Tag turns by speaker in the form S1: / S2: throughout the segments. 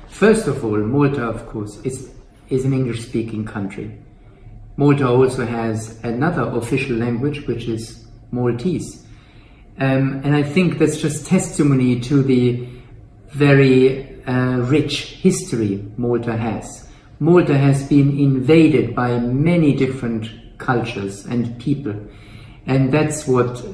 S1: First of all, Malta, of course, is an English-speaking country. Malta also has another official language, which is Maltese. And I think that's just testimony to the very rich history Malta has. Malta has been invaded by many different cultures and people. And that's what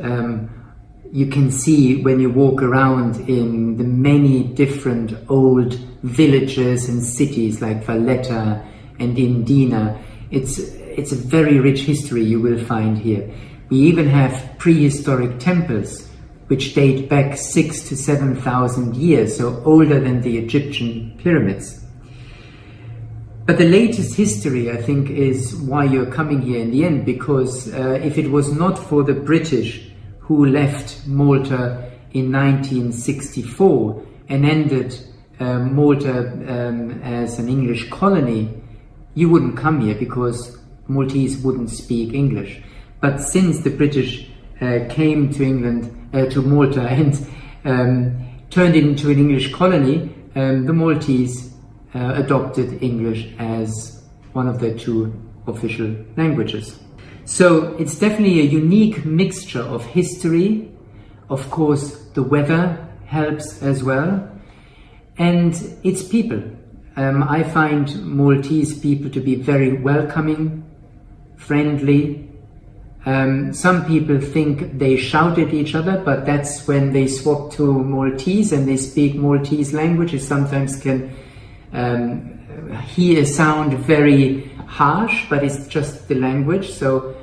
S1: you can see when you walk around in the many different old villages and cities like Valletta and Indina. It's a very rich history you will find here. We even have prehistoric temples which date back 6,000 to 7,000 years, so older than the Egyptian pyramids. But the latest history, I think, is why you're coming here in the end, because if it was not for the British who left Malta in 1964 and ended Malta as an English colony, you wouldn't come here because Maltese wouldn't speak English. But since the British came to England, to Malta, and turned it into an English colony, the Maltese adopted English as one of their two official languages. So it's definitely a unique mixture of history. Of course, the weather helps as well, and its people. I find Maltese people to be very welcoming, friendly. Some people think they shout at each other, but that's when they swap to Maltese and they speak Maltese language. It sometimes can hear sound very harsh, but it's just the language. So,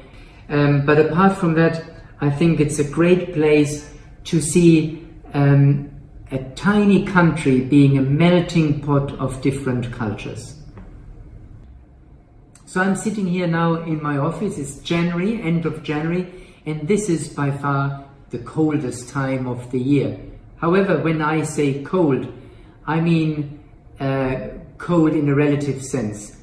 S1: but apart from that, I think it's a great place to see a tiny country being a melting pot of different cultures. So I'm sitting here now in my office. It's January, end of January, and this is by far the coldest time of the year. However, when I say cold, I mean cold in a relative sense.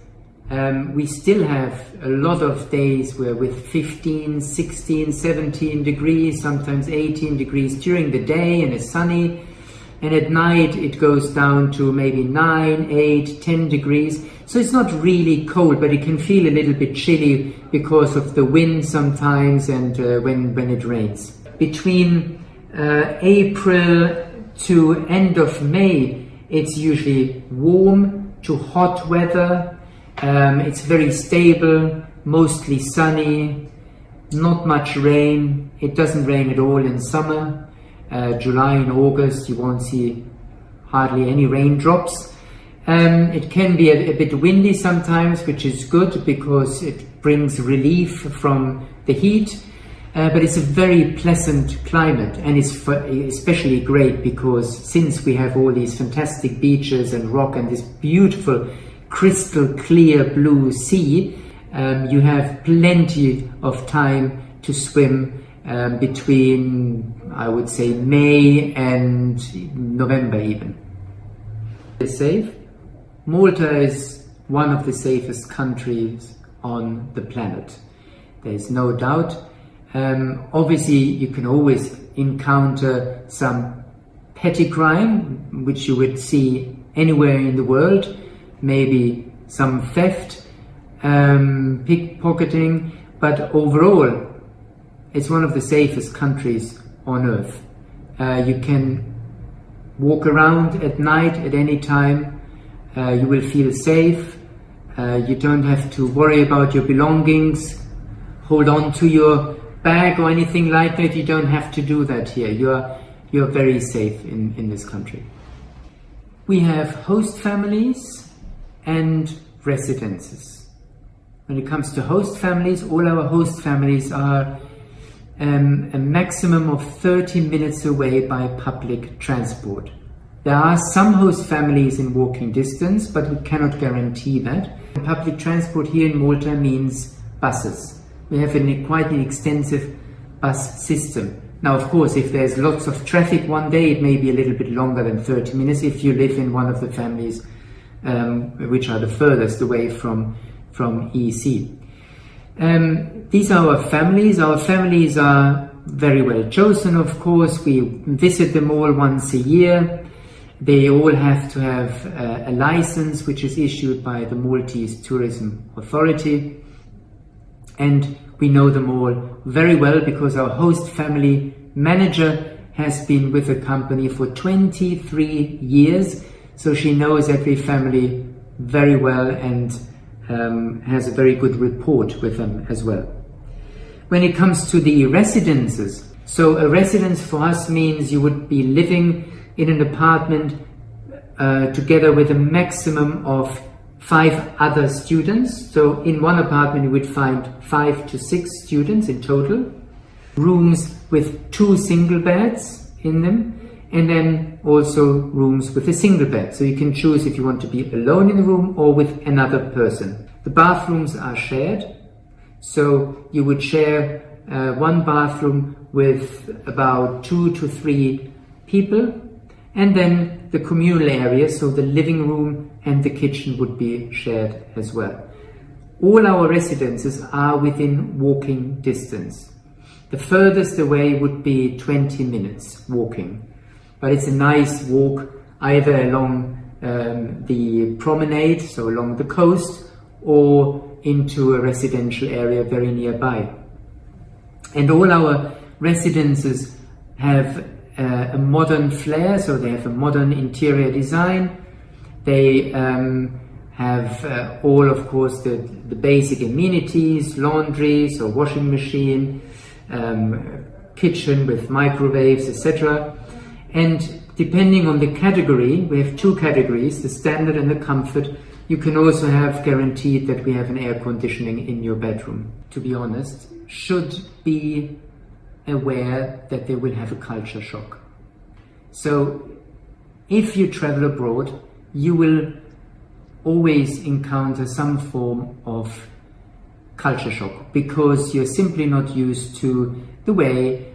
S1: We still have a lot of days where with 15, 16, 17 degrees, sometimes 18 degrees during the day, and it's sunny. And at night it goes down to maybe 9, 8, 10 degrees. So it's not really cold, but it can feel a little bit chilly because of the wind sometimes and when it rains. Between April to end of May, it's usually warm to hot weather. It's very stable, mostly sunny, not much rain. It doesn't rain at all in summer. July and August, you won't see hardly any raindrops. It can be a bit windy sometimes, which is good because it brings relief from the heat. But it's a very pleasant climate, and it's especially great because since we have all these fantastic beaches and rock and this beautiful crystal clear blue sea, you have plenty of time to swim between, I would say, May and November even. It's safe. Malta is one of the safest countries on the planet. There's no doubt. Obviously, you can always encounter some petty crime, which you would see anywhere in the world. Maybe some theft, pickpocketing, but overall, it's one of the safest countries on earth. You can walk around at night at any time. You will feel safe. You don't have to worry about your belongings, hold on to your bag or anything like that. You don't have to do that here. You're very safe in this country. We have host families and residences. When it comes to host families, all our host families are a maximum of 30 minutes away by public transport. There are some host families in walking distance, but we cannot guarantee that. Public transport here in Malta means buses. We have quite an extensive bus system. Now, of course, if there's lots of traffic one day, it may be a little bit longer than 30 minutes if you live in one of the families which are the furthest away from EC. These are our families. Our families are very well chosen, of course. We visit them all once a year. They all have to have a license which is issued by the Maltese Tourism Authority. And we know them all very well because our host family manager has been with the company for 23 years. So she knows every family very well and has a very good rapport with them as well. When it comes to the residences, so a residence for us means you would be living in an apartment together with a maximum of 5 other students. So in one apartment you would find 5 to 6 students in total. Rooms with 2 single beds in them, and then also rooms with a single bed. So you can choose if you want to be alone in the room or with another person. The bathrooms are shared. So you would share one bathroom with about 2 to 3 people, and then the communal area, so the living room and the kitchen would be shared as well. All our residences are within walking distance. The furthest away would be 20 minutes walking, but it's a nice walk either along the promenade, so along the coast, or into a residential area very nearby. And all our residences have a modern flair, so they have a modern interior design. They have all, of course, the basic amenities, laundry, so washing machine, kitchen with microwaves, etc. And depending on the category, we have 2 categories, the standard and the comfort. You can also have guaranteed that we have an air conditioning in your bedroom. To be honest, should be aware that they will have a culture shock. So if you travel abroad, you will always encounter some form of culture shock because you're simply not used to the way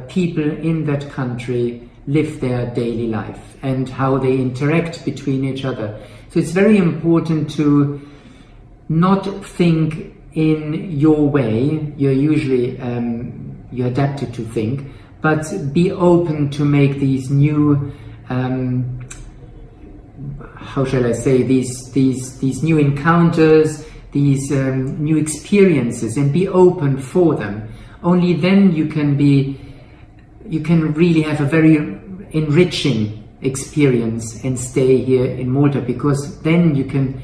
S1: people in that country live their daily life and how they interact between each other. So it's very important to not think in your way. You're usually you're adapted to think, but be open to make these new how shall I say, these new encounters, these new experiences, and be open for them. Only then you can really have a very enriching experience and stay here in Malta, because then you can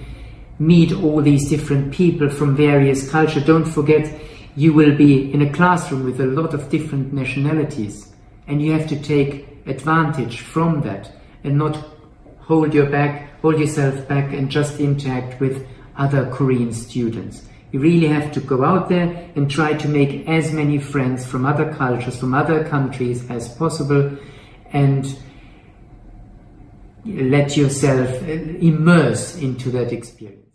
S1: meet all these different people from various cultures. Don't forget, you will be in a classroom with a lot of different nationalities, and you have to take advantage from that and not hold yourself back and just interact with other Korean students. You really have to go out there and try to make as many friends from other cultures, from other countries as possible, and let yourself immerse into that experience.